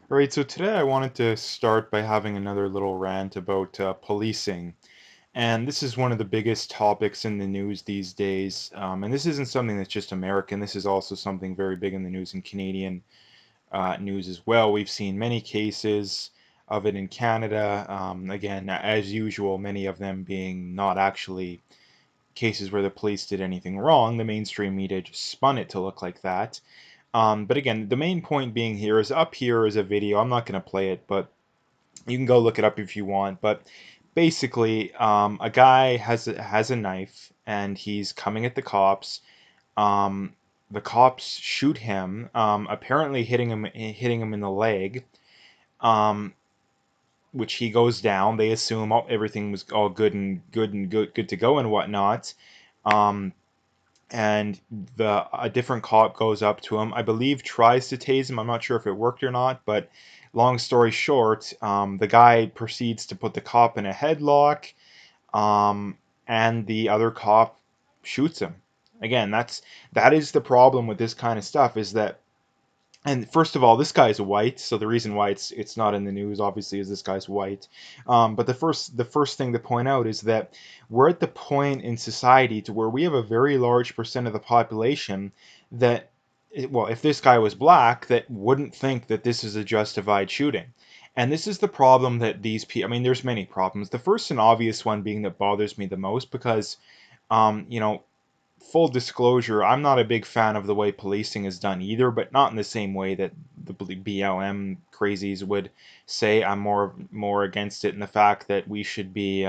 All right, so today I wanted to start by having another little rant about policing. And this is one of the biggest topics in the news these days. And this isn't something that's just American, this is also something very big in the news in Canadian news as well. We've seen many cases of it in Canada. Again, as usual, many of them being not actually cases where the police did anything wrong. The mainstream media just spun it to look like that. But again, the main point being here is up here is a video. I'm not going to play it, but you can go look it up if you want. But basically, a guy has a knife and he's coming at the cops. Um, the cops shoot him, apparently hitting him in the leg. Um, which he goes down. They assume everything was all good to go and whatnot. Um, and a different cop goes up to him. I believe tries to tase him. I'm not sure if it worked or not, but long story short, the guy proceeds to put the cop in a headlock, um, and the other cop shoots him. Again, that is the problem with this kind of stuff is that. And first of all, this guy's white, so the reason why it's not in the news, obviously, is this guy's white. But the first thing to point out is that we're at the point in society to where we have a very large percent of the population that, well, if this guy was black, that wouldn't think that this is a justified shooting. And this is the problem that these people. I mean, there's many problems. The first and obvious one being that bothers me the most because, you know, full disclosure, I'm not a big fan of the way policing is done either, but not in the same way that the BLM crazies would say. I'm more against it in the fact that we should be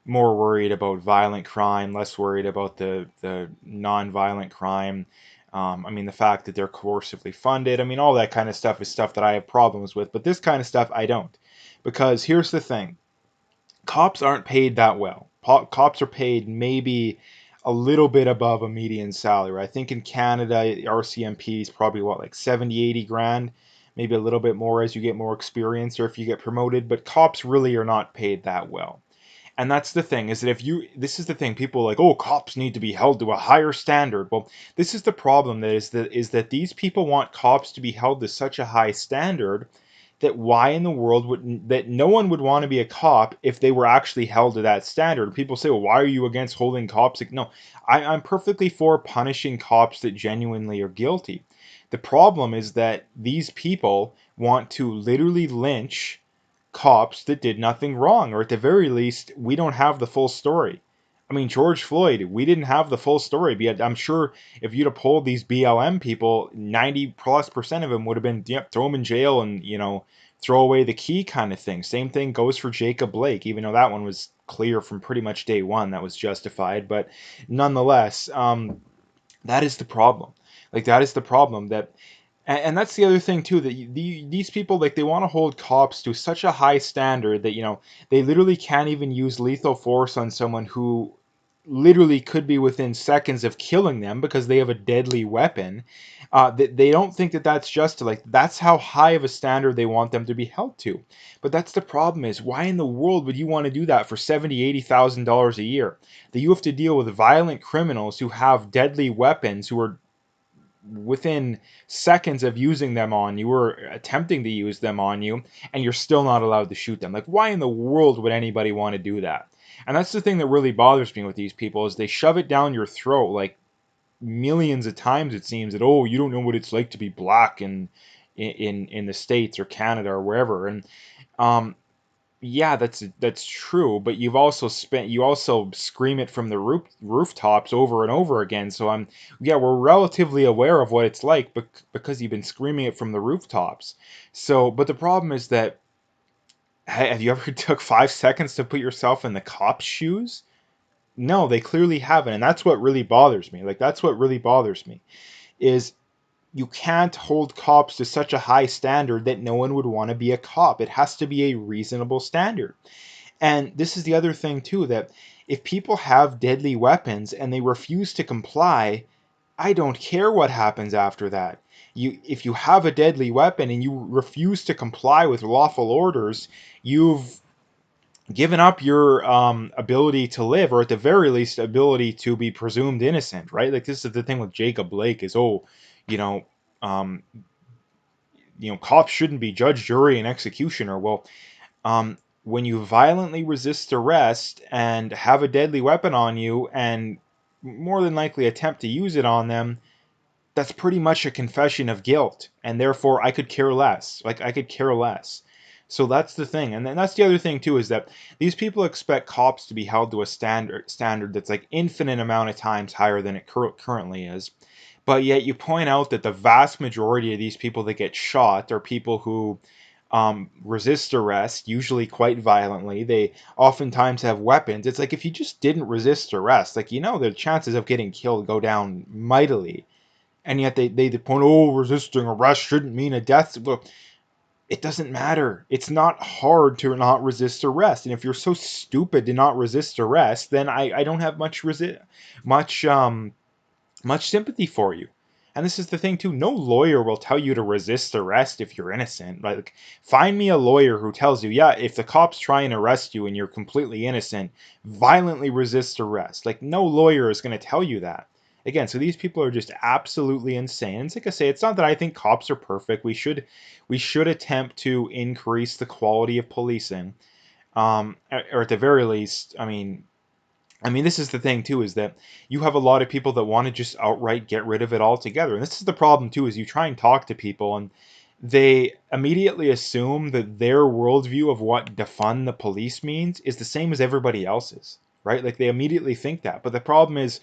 more worried about violent crime, less worried about the non-violent crime. I mean, the fact that they're coercively funded. I mean, all that kind of stuff is stuff that I have problems with, but this kind of stuff I don't. Because here's the thing, cops aren't paid that well. Cops are paid maybe a little bit above a median salary. I think in Canada, RCMP is probably what, like 70, 80 grand, maybe a little bit more as you get more experience or if you get promoted, but cops really are not paid that well. And that's the thing is that this is the thing, people are like, oh, cops need to be held to a higher standard. Well, this is the problem that these people want cops to be held to such a high standard that why in the world would that no one would want to be a cop if they were actually held to that standard. People say, well, why are you against holding cops? Like, no, I'm perfectly for punishing cops that genuinely are guilty. The problem is that these people want to literally lynch cops that did nothing wrong, or at the very least, we don't have the full story. I mean, George Floyd, we didn't have the full story, but I'm sure if you'd have polled these BLM people, 90+% of them would have been, yep, throw him in jail and, throw away the key kind of thing. Same thing goes for Jacob Blake, even though that one was clear from pretty much day one that was justified. But nonetheless, that is the problem. Like, that is the problem that and that's the other thing too, that these people, like, they want to hold cops to such a high standard that they literally can't even use lethal force on someone who literally could be within seconds of killing them because they have a deadly weapon. They don't think that that's just like that's how high of a standard they want them to be held to. But that's the problem, is why in the world would you want to do that for 70, $80,000 a year? That you have to deal with violent criminals who have deadly weapons, who are within seconds of using them on you or attempting to use them on you, and you're still not allowed to shoot them. Like, why in the world would anybody want to do that? And that's the thing that really bothers me with these people, is they shove it down your throat like millions of times. It seems that, oh, you don't know what it's like to be black in the States or Canada or wherever. And um yeah, that's true, but you also scream it from the rooftops over and over again. So yeah, we're relatively aware of what it's like, because you've been screaming it from the rooftops. So, but the problem is that, have you ever took 5 seconds to put yourself in the cop's shoes? No, they clearly haven't, and that's what really bothers me. Like, that's what really bothers me is you can't hold cops to such a high standard that no one would want to be a cop. It has to be a reasonable standard. And this is the other thing too, that if people have deadly weapons and they refuse to comply, I don't care what happens after that. If you have a deadly weapon and you refuse to comply with lawful orders, you've given up your ability to live, or at the very least, ability to be presumed innocent, right? Like, this is the thing with Jacob Blake is, oh, you know, um, cops shouldn't be judge, jury, and executioner. Well, when you violently resist arrest and have a deadly weapon on you and more than likely attempt to use it on them, that's pretty much a confession of guilt, and therefore I could care less. Like, I could care less. So that's the thing, and then that's the other thing too, is that these people expect cops to be held to a standard that's like infinite amount of times higher than it currently is. But yet you point out that the vast majority of these people that get shot are people who resist arrest, usually quite violently. They oftentimes have weapons. It's like, if you just didn't resist arrest, like, the chances of getting killed go down mightily. And yet they point, oh, resisting arrest shouldn't mean a death. Well, it doesn't matter. It's not hard to not resist arrest. And if you're so stupid to not resist arrest, then I don't have much much sympathy for you. And this is the thing too, no lawyer will tell you to resist arrest if you're innocent. Like, find me a lawyer who tells you, yeah, if the cops try and arrest you and you're completely innocent, violently resist arrest. Like, no lawyer is going to tell you that. Again, so these people are just absolutely insane. And it's like I say, it's not that I think cops are perfect. We should attempt to increase the quality of policing. Or at the very least, I mean, this is the thing too, is that you have a lot of people that want to just outright get rid of it altogether. And this is the problem too, is you try and talk to people and they immediately assume that their worldview of what defund the police means is the same as everybody else's, right? Like, they immediately think that. But the problem is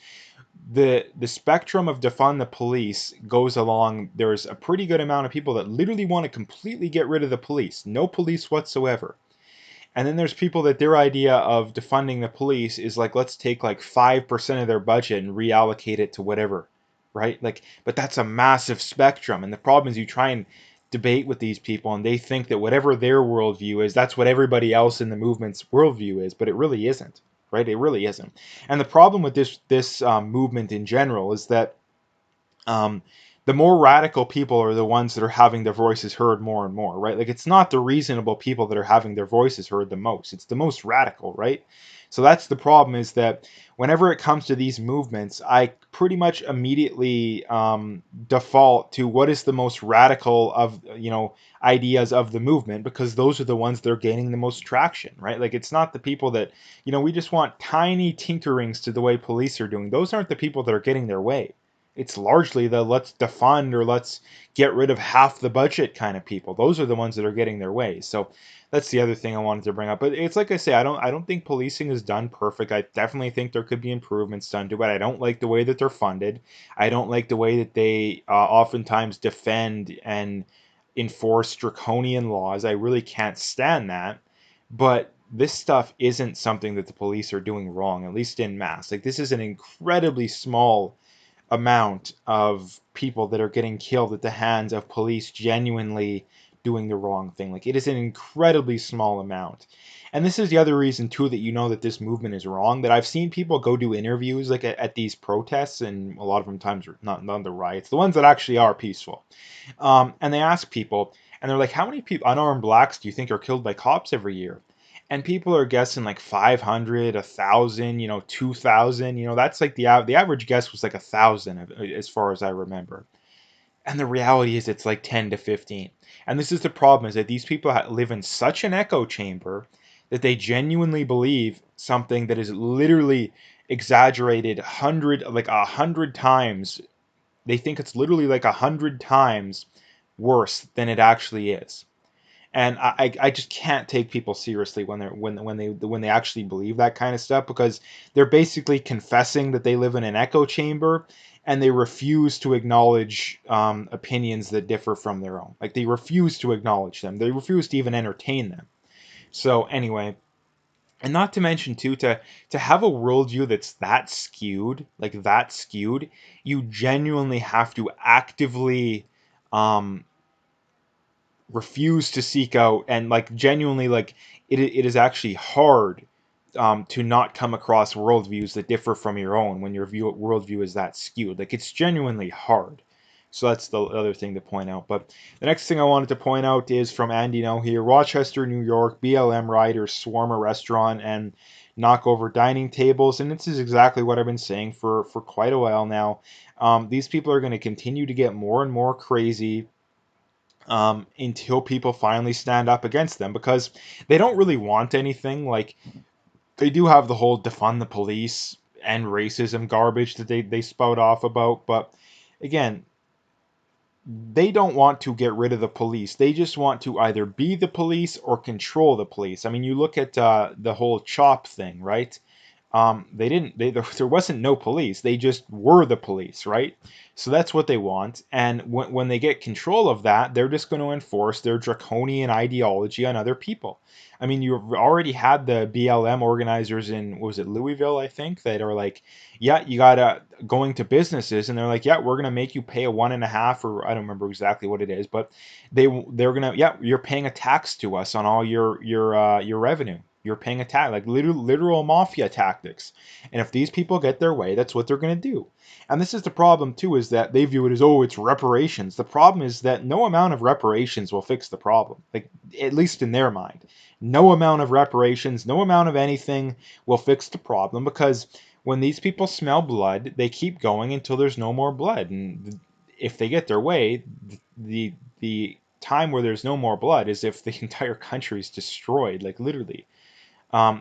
the spectrum of defund the police goes along. There's a pretty good amount of people that literally want to completely get rid of the police, no police whatsoever. And then there's people that their idea of defunding the police is like, let's take like 5% of their budget and reallocate it to whatever, right? Like, but that's a massive spectrum. And the problem is, you try and debate with these people and they think that whatever their worldview is, that's what everybody else in the movement's worldview is, but it really isn't, right? It really isn't. And the problem with this movement in general is that um, the more radical people are the ones that are having their voices heard more and more, right? Like, it's not the reasonable people that are having their voices heard the most. It's the most radical, right? So that's the problem, is that whenever it comes to these movements, I pretty much immediately default to what is the most radical of, ideas of the movement, because those are the ones that are gaining the most traction, right? Like, it's not the people that, we just want tiny tinkerings to the way police are doing. Those aren't the people that are getting their way. It's largely the let's defund or let's get rid of half the budget kind of people. Those are the ones that are getting their way. So that's the other thing I wanted to bring up. But it's like I say, I don't think policing is done perfect. I definitely think there could be improvements done to it. I don't like the way that they're funded. I don't like the way that they oftentimes defend and enforce draconian laws. I really can't stand that. But this stuff isn't something that the police are doing wrong, at least in mass. Like, this is an incredibly small amount of people that are getting killed at the hands of police genuinely doing the wrong thing. Like, it is an incredibly small amount. And this is the other reason too that that this movement is wrong. That I've seen people go do interviews like at these protests, and a lot of them times are not the riots, the ones that actually are peaceful. And they ask people, and they're like, "How many people, unarmed blacks, do you think are killed by cops every year?" And people are guessing like 500, 1,000, 2,000. That's like the average guess was like 1,000 as far as I remember. And the reality is, it's like 10 to 15. And this is the problem, is that these people live in such an echo chamber that they genuinely believe something that is literally exaggerated like 100 times. They think it's literally like 100 times worse than it actually is. And I just can't take people seriously when they actually believe that kind of stuff, because they're basically confessing that they live in an echo chamber, and they refuse to acknowledge opinions that differ from their own. Like, they refuse to acknowledge them. They refuse to even entertain them. So anyway, and not to mention too, to have a worldview that's that skewed, you genuinely have to actively um, refuse to seek out, and like genuinely, like, it is actually hard to not come across worldviews that differ from your own when your worldview is that skewed. Like, it's genuinely hard. So that's the other thing to point out. But the next thing I wanted to point out is from Andy Now here. Rochester, New York, BLM riders swarm a restaurant and knock over dining tables. And this is exactly what I've been saying for quite a while now. These people are going to continue to get more and more crazy until people finally stand up against them, because they don't really want anything. Like, they do have the whole defund the police and racism garbage that they spout off about, but again, they don't want to get rid of the police. They just want to either be the police or control the police. I mean, you look at the whole CHOP thing, right? They didn't. There wasn't no police. They just were the police, right? So that's what they want. And when they get control of that, they're just going to enforce their draconian ideology on other people. I mean, you've already had the BLM organizers in, what was it, Louisville, I think, that are like, yeah, you gotta going to businesses, and they're like, yeah, we're gonna make you pay a 1.5, or I don't remember exactly what it is, but they're gonna, yeah, you're paying a tax to us on all your revenue. You're paying a tax, like literal mafia tactics. And if these people get their way, that's what they're going to do. And this is the problem too, is that they view it as, oh, it's reparations. The problem is that no amount of reparations will fix the problem. Like, at least in their mind, no amount of reparations, no amount of anything will fix the problem, because when these people smell blood, they keep going until there's no more blood. And if they get their way, the time where there's no more blood is if the entire country is destroyed, like literally.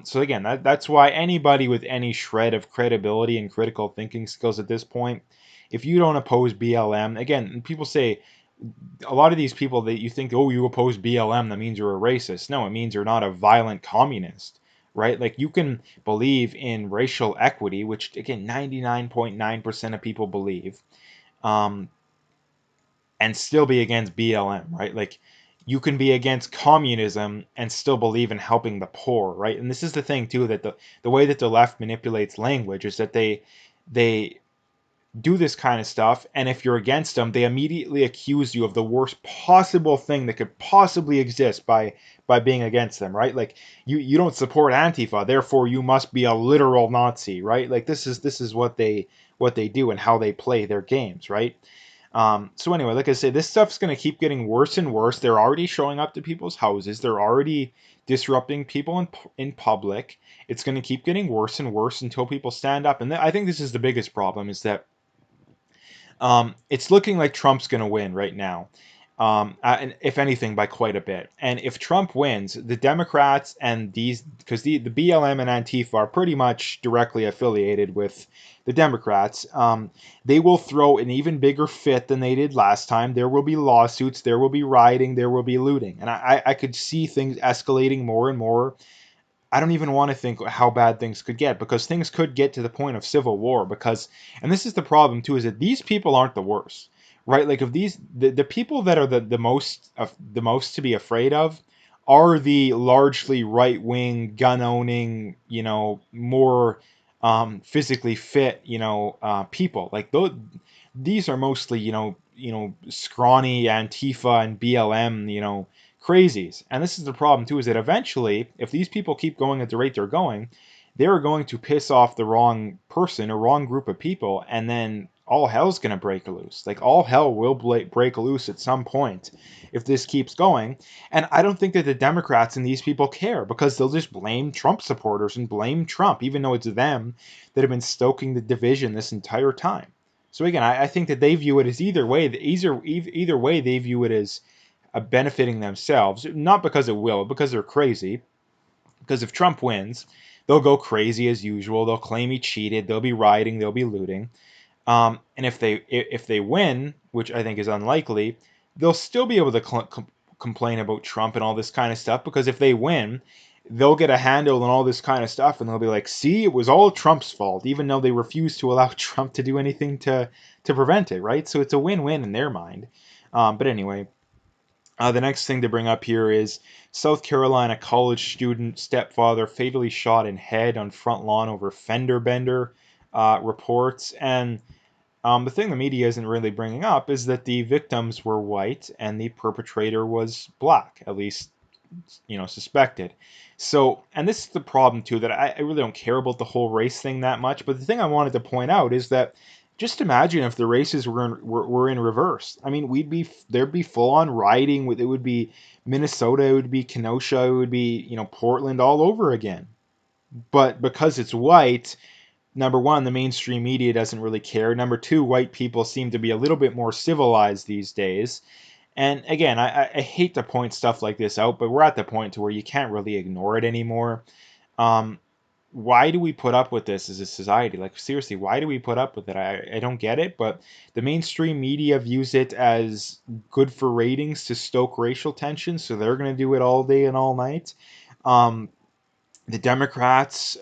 So again, that's why anybody with any shred of credibility and critical thinking skills at this point, if you don't oppose BLM, again, people say, a lot of these people that you think, oh, you oppose BLM, that means you're a racist. No, it means you're not a violent communist, right? Like, you can believe in racial equity, which again, 99.9% of people believe, um, and still be against BLM, right? Like, you can be against communism and still believe in helping the poor, right? And this is the thing too, that the way that the left manipulates language is that they do this kind of stuff, and if you're against them, they immediately accuse you of the worst possible thing that could possibly exist by being against them, right? Like, you don't support Antifa, therefore you must be a literal Nazi, right? Like, this is what they do and how they play their games, right? So anyway, like I say, this stuff's going to keep getting worse and worse. They're already showing up to people's houses. They're already disrupting people in public. It's going to keep getting worse and worse until people stand up. And I think this is the biggest problem, is that it's looking like Trump's going to win right now. And if anything, by quite a bit. And if Trump wins, the Democrats and these, because the BLM and Antifa are pretty much directly affiliated with the Democrats, they will throw an even bigger fit than they did last time. There will be lawsuits, there will be rioting, there will be looting. And I could see things escalating more and more. I don't even want to think how bad things could get, because things could get to the point of civil war, because, and this is the problem too, is that these people aren't the worst, right? Like, if the people that are the most to be afraid of are the largely right wing, gun owning, more physically fit, people. Like, these are mostly, scrawny Antifa and BLM, crazies. And this is the problem too, is that eventually, if these people keep going at the rate they're going, they're going to piss off the wrong person or wrong group of people, and then all hell's going to break loose. Like, all hell will break loose at some point if this keeps going. And I don't think that the Democrats and these people care, because they'll just blame Trump supporters and blame Trump, even though it's them that have been stoking the division this entire time. So again, I think that they view it as either way they view it as benefiting themselves, not because it will, because they're crazy. Because if Trump wins, they'll go crazy as usual. They'll claim he cheated. They'll be rioting. They'll be looting. And if they win, which I think is unlikely, they'll still be able to complain about Trump and all this kind of stuff. Because if they win, they'll get a handle on all this kind of stuff, and they'll be like, "See, it was all Trump's fault," even though they refuse to allow Trump to do anything to prevent it, right? So it's a win-win in their mind. But anyway, the next thing to bring up here is South Carolina college student stepfather fatally shot in head on front lawn over fender bender, reports. And the thing the media isn't really bringing up is that the victims were white and the perpetrator was black, at least, suspected. So, and this is the problem too, that I really don't care about the whole race thing that much. But the thing I wanted to point out is that, just imagine if the races were in reverse. I mean, there'd be full on rioting. It would be Minnesota, it would be Kenosha, it would be, Portland all over again. But because it's white, number one, the mainstream media doesn't really care. Number two, white people seem to be a little bit more civilized these days. And again, I hate to point stuff like this out, but we're at the point to where you can't really ignore it anymore. Um, why do we put up with this as a society? Like, seriously, why do we put up with it? I don't get it, but the mainstream media views it as good for ratings to stoke racial tension, so they're going to do it all day and all night. Um, the Democrats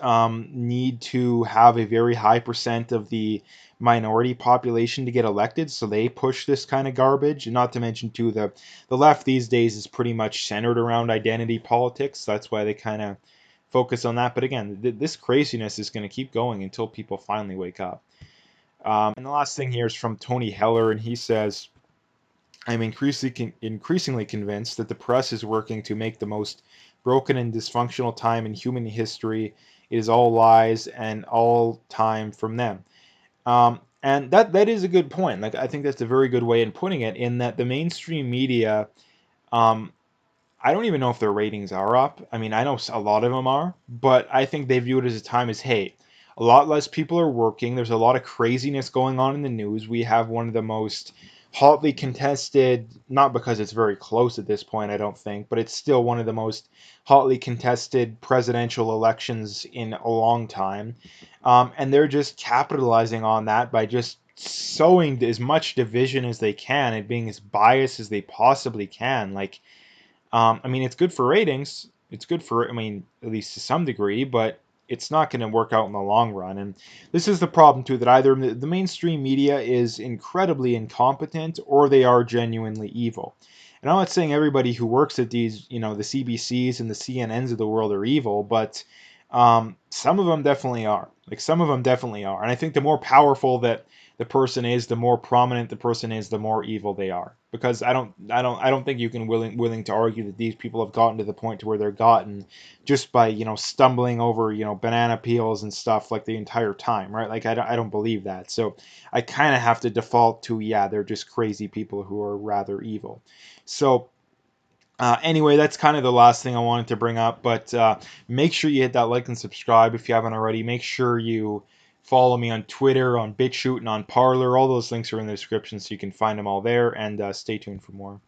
need to have a very high percent of the minority population to get elected, so they push this kind of garbage. And not to mention, too, the left these days is pretty much centered around identity politics. That's why they kind of focus on that. But again, this craziness is going to keep going until people finally wake up. And the last thing here is from Tony Heller, and he says, I'm increasingly convinced that the press is working to make the most broken and dysfunctional time in human history. It is all lies and all time from them. And that is a good point. Like, I think that's a very good way in putting it. In that the mainstream media, um, I don't even know if their ratings are up. I mean, I know a lot of them are, but I think they view it as a time as, hey, a lot less people are working. There's a lot of craziness going on in the news. We have one of the most hotly contested, not because it's very close at this point, I don't think, but it's still one of the most hotly contested presidential elections in a long time. And they're just capitalizing on that by just sowing as much division as they can and being as biased as they possibly can. Like, I mean, it's good for ratings. It's good for, I mean, at least to some degree, but it's not going to work out in the long run. And this is the problem, too, that either the mainstream media is incredibly incompetent or they are genuinely evil. And I'm not saying everybody who works at these, the CBCs and the CNNs of the world are evil, but some of them definitely are. Like, some of them definitely are. And I think the more powerful that the person is, the more prominent the person is, the more evil they are. Because I don't think you can willing to argue that these people have gotten to the point to where they're gotten just by stumbling over banana peels and stuff like the entire time, right? Like I don't believe that. So I kind of have to default to, yeah, they're just crazy people who are rather evil. So anyway, that's kind of the last thing I wanted to bring up. But make sure you hit that like and subscribe if you haven't already. Make sure you follow me on Twitter, on BitChute, and on Parler. All those links are in the description, so you can find them all there. And stay tuned for more.